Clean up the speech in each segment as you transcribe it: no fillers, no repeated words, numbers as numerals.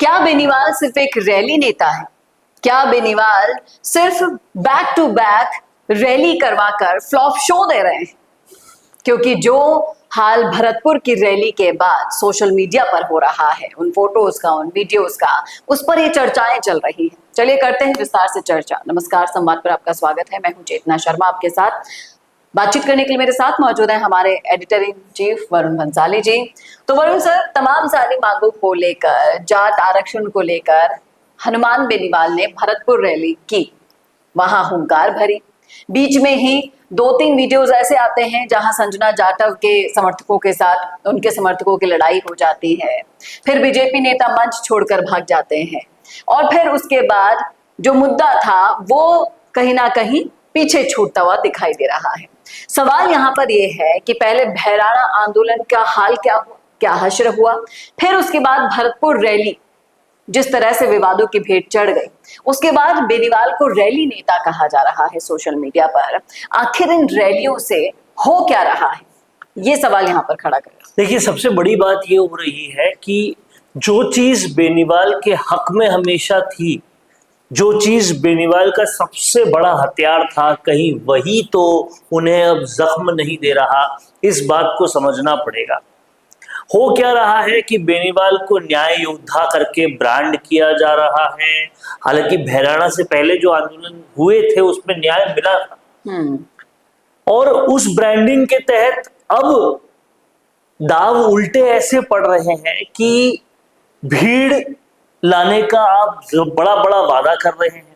क्या बेनीवाल सिर्फ एक रैली नेता है? क्या बेनीवाल सिर्फ बैक टू बैक रैली करवाकर फ्लॉप शो दे रहे हैं? क्योंकि जो हाल भरतपुर की रैली के बाद सोशल मीडिया पर हो रहा है, उन फोटोज का, उन वीडियोस का, उस पर ये चर्चाएं चल रही हैं। चलिए करते हैं विस्तार से चर्चा। नमस्कार, संवाद पर आपका स्वागत है। मैं हूं चेतना शर्मा। आपके साथ बातचीत करने के लिए मेरे साथ मौजूद है हमारे editor in chief Varun Bhansali ji. तो वरुण सर, तमाम सारी मांगों को लेकर, जात आरक्षण को लेकर हनुमान बेनीवाल ने भरतपुर रैली की, वहां हुंकार भरी। बीच में ही 2-3 वीडियोस ऐसे आते हैं जहां संजना जाटव के समर्थकों के साथ उनके समर्थकों की लड़ाई हो जाती है, फिर बीजेपी नेता मंच छोड़कर भाग जाते हैं और फिर उसके बाद जो मुद्दा था वो कहीं ना कहीं पीछे छूटता हुआ दिखाई दे रहा है। सवाल यहाँ पर यह है कि पहले भैराना आंदोलन का हाल क्या हुआ, क्या हश्र हुआ, फिर उसके बाद भरतपुर रैली जिस तरह से विवादों की भेंट चढ़ गई, उसके बाद बेनीवाल को रैली नेता कहा जा रहा है सोशल मीडिया पर। आखिर इन रैलियों से हो क्या रहा है, ये सवाल यहाँ पर खड़ा कर रहा है। देखिए, सबसे बड़ी बात ये हो रही है कि जो चीज बेनीवाल के हक में हमेशा थी, जो चीज बेनीवाल का सबसे बड़ा हथियार था, कहीं वही तो उन्हें अब जख्म नहीं दे रहा। इस बात को समझना पड़ेगा। हो क्या रहा है कि बेनीवाल को न्याय योद्धा करके ब्रांड किया जा रहा है। हालांकि भैराना से पहले जो आंदोलन हुए थे उसमें न्याय मिला था, और उस ब्रांडिंग के तहत अब दाव उल्टे ऐसे पड़ रहे हैं कि भीड़ लाने का आप बड़ा बड़ा वादा कर रहे हैं।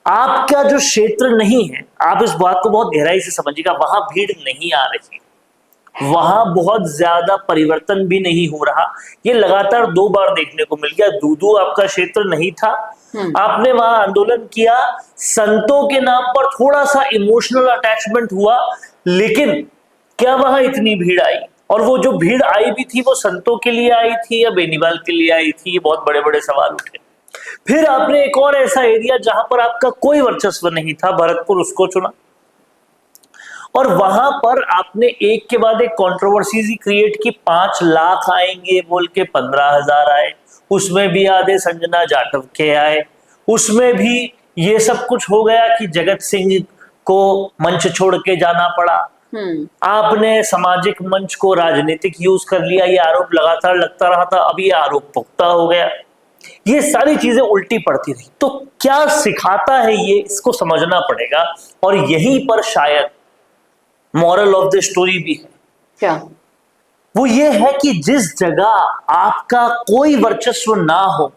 आपका जो क्षेत्र नहीं है, आप इस बात को बहुत गहराई से समझिएगा, वहां भीड़ नहीं आ रही, वहां बहुत ज्यादा परिवर्तन भी नहीं हो रहा। ये लगातार 2 बार देखने को मिल गया। दूदू आपका क्षेत्र नहीं था, आपने वहां आंदोलन किया, संतों के नाम पर थोड़ा सा इमोशनल अटैचमेंट हुआ, लेकिन क्या वहां इतनी भीड़ आई? और वो जो भीड़ आई भी थी वो संतों के लिए आई थी या बेनीवाल के लिए आई थी? ये बहुत बड़े बड़े सवाल उठे। फिर आपने एक और ऐसा एरिया जहां पर आपका कोई वर्चस्व नहीं था, भरतपुर, उसको चुना, और वहां पर आपने एक के बाद एक कंट्रोवर्सी क्रिएट की। 5 लाख आएंगे बोल के 15,000 आए, उसमें भी आधे संजना जाटव के आए, उसमें भी ये सब कुछ हो गया कि जगत सिंह को मंच छोड़ के जाना पड़ा। आपने सामाजिक मंच को राजनीतिक यूज कर लिया, ये आरोप लगातार लगता रहा था, अब ये आरोप पुख्ता हो गया। ये सारी चीजें उल्टी पड़ती रही। तो क्या सिखाता है ये, इसको समझना पड़ेगा। और यहीं पर शायद मॉरल ऑफ द स्टोरी भी है। क्या? वो ये है कि जिस जगह आपका कोई वर्चस्व ना हो,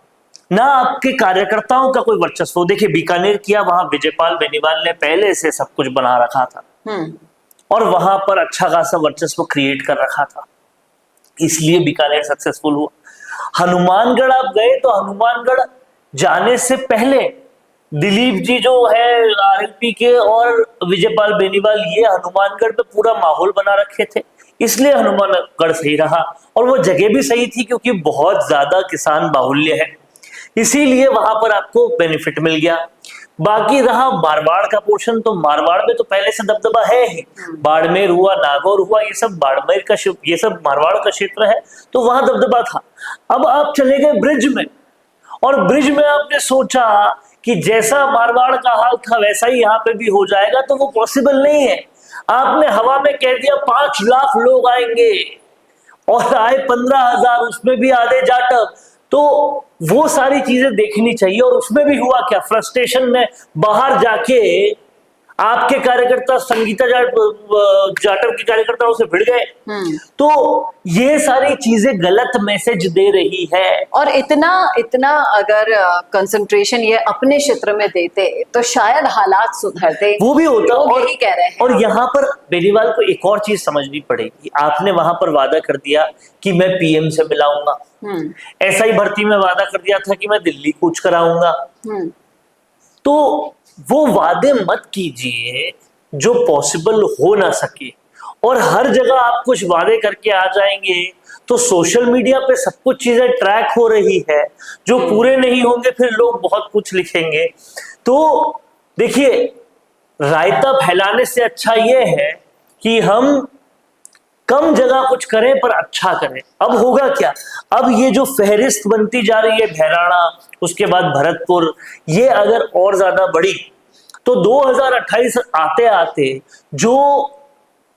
ना आपके कार्यकर्ताओं का कोई वर्चस्व हो। देखिए, बीकानेर किया, वहां विजयपाल बेनीवाल ने पहले से सब कुछ बना रखा था और वहां पर अच्छा खासा वर्चस्व क्रिएट कर रखा था, इसलिए बीकानेर सक्सेसफुल हुआ। हनुमानगढ़ आप गए तो हनुमानगढ़ जाने से पहले दिलीप जी जो है आरएलपी के और विजयपाल बेनीवाल, ये हनुमानगढ़ पे पूरा माहौल बना रखे थे, इसलिए हनुमानगढ़ सही रहा। और वो जगह भी सही थी क्योंकि बहुत ज्यादा किसान बाहुल्य है, इसीलिए वहां पर आपको बेनिफिट मिल गया। बाकी रहा मारवाड़ का पोर्शन, तो मारवाड़ में तो पहले से दबदबा है ही। बाड़मेर हुआ, नागौर हुआ, ये सब बाड़मेर का, ये सब मारवाड़ का क्षेत्र है, तो वहां दबदबा था। अब आप चले गए ब्रिज में, और ब्रिज में आपने सोचा कि जैसा मारवाड़ का हाल था वैसा ही यहाँ पे भी हो जाएगा, तो वो पॉसिबल नहीं है। आपने हवा में कह दिया 5 लाख लोग आएंगे और आए 15,000, उसमें भी आधे जाटव। तो वो सारी चीजें देखनी चाहिए। और उसमें भी हुआ क्या, फ्रस्ट्रेशन में बाहर जाके आपके कार्यकर्ता संगीता जाटव के कार्यकर्ताओं से भिड़ गए। तो ये सारी चीजें गलत मैसेज दे रही है। और इतना इतना अगर कंसंट्रेशन ये अपने क्षेत्र में देते तो शायद हालात सुधरते, वो भी होता। और यही कह रहे हैं। और यहाँ पर बेनीवाल को एक और चीज समझनी पड़ेगी। आपने वहां पर वादा कर दिया कि मैं पीएम से मिलाऊंगा, ऐसा ही भर्ती में वादा कर दिया था कि मैं दिल्ली कूच कराऊंगा। तो वो वादे मत कीजिए जो पॉसिबल हो ना सके। और हर जगह आप कुछ वादे करके आ जाएंगे तो सोशल मीडिया पे सब कुछ चीजें ट्रैक हो रही है, जो पूरे नहीं होंगे फिर लोग बहुत कुछ लिखेंगे। तो देखिए, रायता फैलाने से अच्छा ये है कि हम कम जगह कुछ करें पर अच्छा करें। अब होगा क्या, अब ये जो फहरिस्त बनती जा रही है, भैराणा, उसके बाद भरतपुर, ये अगर और ज्यादा बढ़ी तो 2028 आते आते जो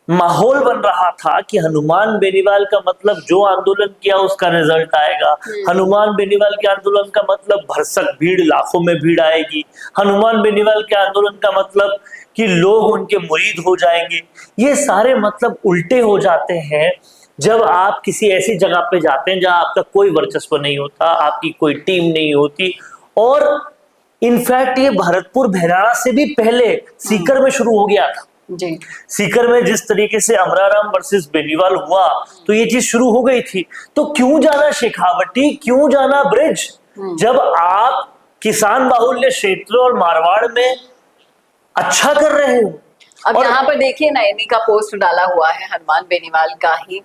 माहौल बन रहा था कि हनुमान बेनीवाल का मतलब जो आंदोलन किया उसका रिजल्ट आएगा, हनुमान बेनीवाल के आंदोलन का मतलब भरसक भीड़, लाखों में भीड़ आएगी, हनुमान बेनीवाल के आंदोलन का मतलब कि लोग उनके मुरीद हो जाएंगे, ये सारे मतलब उल्टे हो जाते हैं जब आप किसी ऐसी जगह पे जाते हैं जहां आपका कोई वर्चस्व नहीं होता, आपकी कोई टीम नहीं होती। और इनफैक्ट ये भरतपुर भैराणा से भी पहले सीकर में शुरू हो गया था जी। सीकर में जिस तरीके से अमराराम वर्सेस बेनीवाल हुआ तो ये चीज शुरू हो गई थी। तो क्यों जाना शेखावटी, क्यों जाना ब्रिज, जब आप किसान बाहुल्य क्षेत्र और मारवाड़ में अच्छा कर रहे हो। अब यहाँ पर देखिए ना, इन्हीं का पोस्ट डाला हुआ है, हनुमान बेनीवाल का ही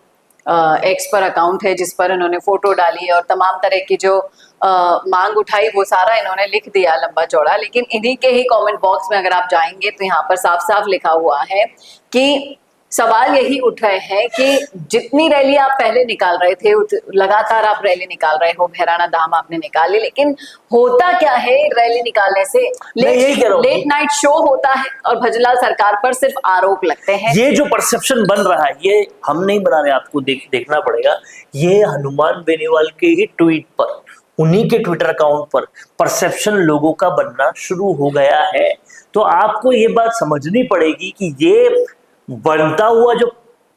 एक्स पर अकाउंट है जिस पर इन्होंने फोटो डाली और तमाम तरह की जो मांग उठाई वो सारा इन्होंने लिख दिया लंबा चौड़ा। लेकिन इन्हीं के ही कमेंट बॉक्स में अगर आप जाएंगे तो यहाँ पर साफ साफ लिखा हुआ है कि सवाल यही उठ रहे हैं कि जितनी रैली आप पहले निकाल रहे थे, लगातार आप रैली निकाल रहे हो, भैराणा धाम आपने निकाली, लेकिन होता क्या है रैली निकालने से? लेट नाइट शो होता है और भजनलाल सरकार पर सिर्फ आरोप लगते हैं। ये जो परसेप्शन बन रहा है ये हम नहीं बना रहे, आपको देखना पड़ेगा। ये हनुमान बेनीवाल के ही ट्वीट पर, उन्हीं के ट्विटर अकाउंट पर परसेप्शन लोगों का बनना शुरू हो गया है। तो आपको ये बात समझनी पड़ेगी कि ये बनता हुआ जो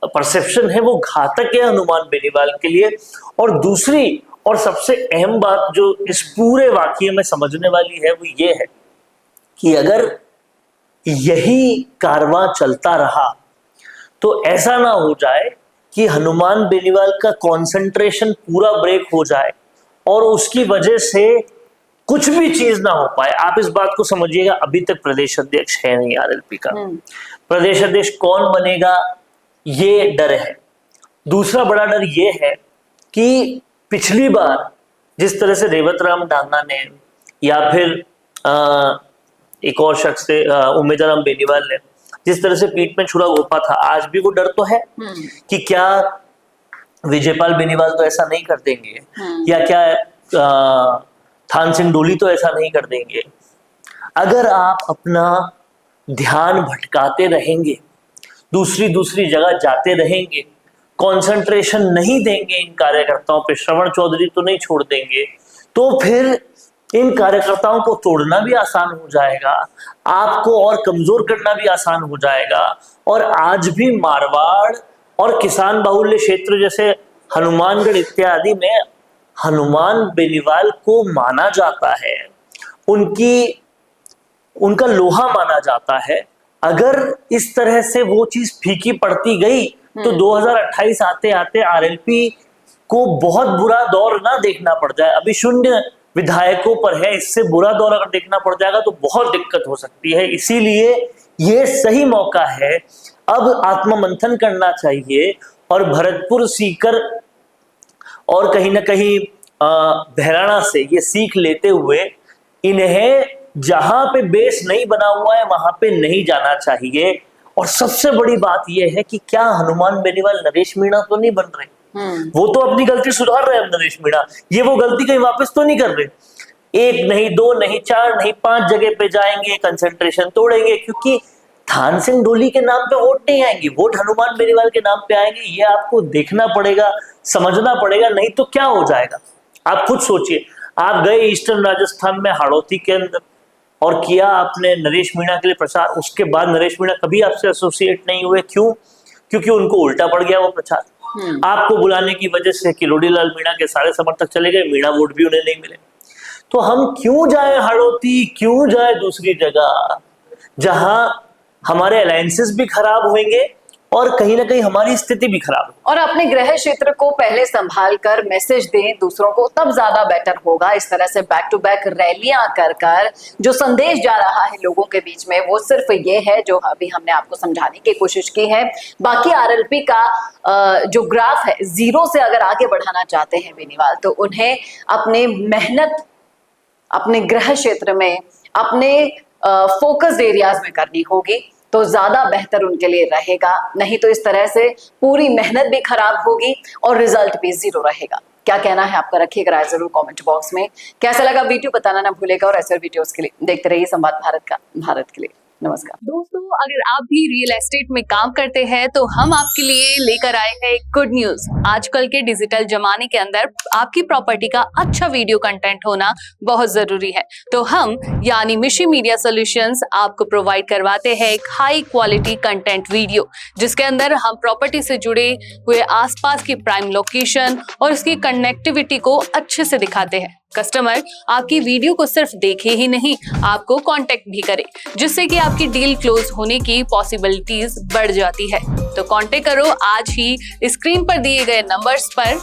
परसेप्शन है वो घातक है हनुमान बेनीवाल के लिए। और दूसरी और सबसे अहम बात जो इस पूरे वाकये में समझने वाली है वो ये है कि अगर यही कारवां चलता रहा तो ऐसा ना हो जाए कि हनुमान बेनीवाल का कंसंट्रेशन पूरा ब्रेक हो जाए और उसकी वजह से कुछ भी चीज ना हो पाए। आप इस बात को समझिएगा, अभी तक प्रदेश अध्यक्ष है नहीं आरएलपी का, प्रदेश अध्यक्ष कौन बनेगा ये डर है। दूसरा बड़ा डर ये है कि पिछली बार जिस तरह से रेवत राम डांगा ने या फिर एक और शख्स थे उम्मीदराम बेनीवाल ने जिस तरह से पीठ में छुरा घोंपा था, आज भी वो डर तो है कि क्या विजयपाल बेनीवाल तो ऐसा नहीं कर देंगे, या क्या थान सिंह डोली तो ऐसा नहीं कर देंगे। अगर आप अपना ध्यान भटकाते रहेंगे, दूसरी जगह जाते रहेंगे, कंसंट्रेशन नहीं देंगे इन कार्यकर्ताओं पे, श्रवण चौधरी तो नहीं छोड़ देंगे, तो फिर इन कार्यकर्ताओं को तोड़ना भी आसान हो जाएगा, आपको और कमजोर करना भी आसान हो जाएगा। और आज भी मारवाड़ और किसान बाहुल्य क्षेत्र जैसे हनुमानगढ़ इत्यादि में हनुमान बेनीवाल को माना जाता है, उनका लोहा माना जाता है। अगर इस तरह से वो चीज फीकी पड़ती गई तो 2028 आते आते आरएलपी को बहुत बुरा दौर ना देखना पड़ जाए। अभी शून्य विधायकों पर है, इससे बुरा दौर अगर देखना पड़ जाएगा तो बहुत दिक्कत हो सकती है। इसीलिए ये सही मौका है, अब आत्ममंथन करना चाहिए और भरतपुर, सीकर और कहीं ना कहीं भैराणा से ये सीख लेते हुए इन्हें जहां पे बेस नहीं बना हुआ है वहां पे नहीं जाना चाहिए। और सबसे बड़ी बात यह है कि क्या हनुमान बेनीवाल नरेश मीणा तो नहीं बन रहे, वो तो अपनी गलती सुधार रहे हैं नरेश मीणा, ये वो गलती कहीं वापस तो नहीं कर रहे। एक नहीं, दो नहीं, चार नहीं, 5 जगह पे जाएंगे, कंसंट्रेशन तोड़ेंगे, क्योंकि थान सिंह डोली के नाम पे वोट नहीं आएंगे, वोट हनुमान बेनीवाल के नाम पे आएंगे। ये आपको देखना पड़ेगा, समझना पड़ेगा, नहीं तो क्या हो जाएगा। आप खुद सोचिए, आप गए ईस्टर्न राजस्थान में हाड़ौती के अंदर और किया आपने नरेश मीणा के लिए प्रचार, उसके बाद नरेश मीणा कभी आपसे एसोसिएट नहीं हुए। क्यों? क्योंकि उनको उल्टा पड़ गया वो प्रचार। आपको बुलाने की वजह से किरोड़ी लाल मीणा के सारे समर्थक चले गए, मीणा वोट भी उन्हें नहीं मिले। तो हम क्यों जाए हाड़ौती, क्यों जाए दूसरी जगह जहां हमारे अलायंसेस भी खराब होंगे और कहीं ना कहीं हमारी स्थिति भी खराब है। और अपने गृह क्षेत्र को पहले संभाल कर मैसेज दें दूसरों को, तब ज्यादा बेटर होगा। इस तरह से बैक टू बैक रैलियां कर जो संदेश जा रहा है लोगों के बीच में वो सिर्फ ये है जो अभी हमने आपको समझाने की कोशिश की है। बाकी आरएलपी का जो ग्राफ है, 0 से अगर आगे बढ़ाना चाहते हैं बेनीवाल, तो उन्हें अपने मेहनत अपने गृह क्षेत्र में, अपने फोकस्ड एरियाज में करनी होगी। तो ज्यादा बेहतर उनके लिए रहेगा। नहीं तो इस तरह से पूरी मेहनत भी खराब होगी और रिजल्ट भी जीरो रहेगा। क्या कहना है आपका, रखिएगा राय जरूर कमेंट बॉक्स में। कैसा लगा वीडियो बताना ना भूलेगा, और ऐसे वीडियोस के लिए देखते रहिए संवाद भारत के लिए। नमस्कार दोस्तों, अगर आप भी रियल एस्टेट में काम करते हैं तो हम आपके लिए लेकर आए हैं गुड न्यूज। आजकल के डिजिटल जमाने के अंदर आपकी प्रॉपर्टी का अच्छा वीडियो कंटेंट होना बहुत जरूरी है। तो हम यानी मिशी मीडिया सॉल्यूशंस आपको प्रोवाइड करवाते हैं एक हाई क्वालिटी कंटेंट वीडियो, जिसके अंदर हम प्रॉपर्टी से जुड़े हुए आसपास की प्राइम लोकेशन और उसकी कनेक्टिविटी को अच्छे से दिखाते हैं। कस्टमर आपकी वीडियो को सिर्फ देखे ही नहीं, आपको कांटेक्ट भी करे, जिससे कि आपकी डील क्लोज होने की पॉसिबिलिटीज बढ़ जाती है। तो कांटेक्ट करो आज ही स्क्रीन पर दिए गए नंबर्स पर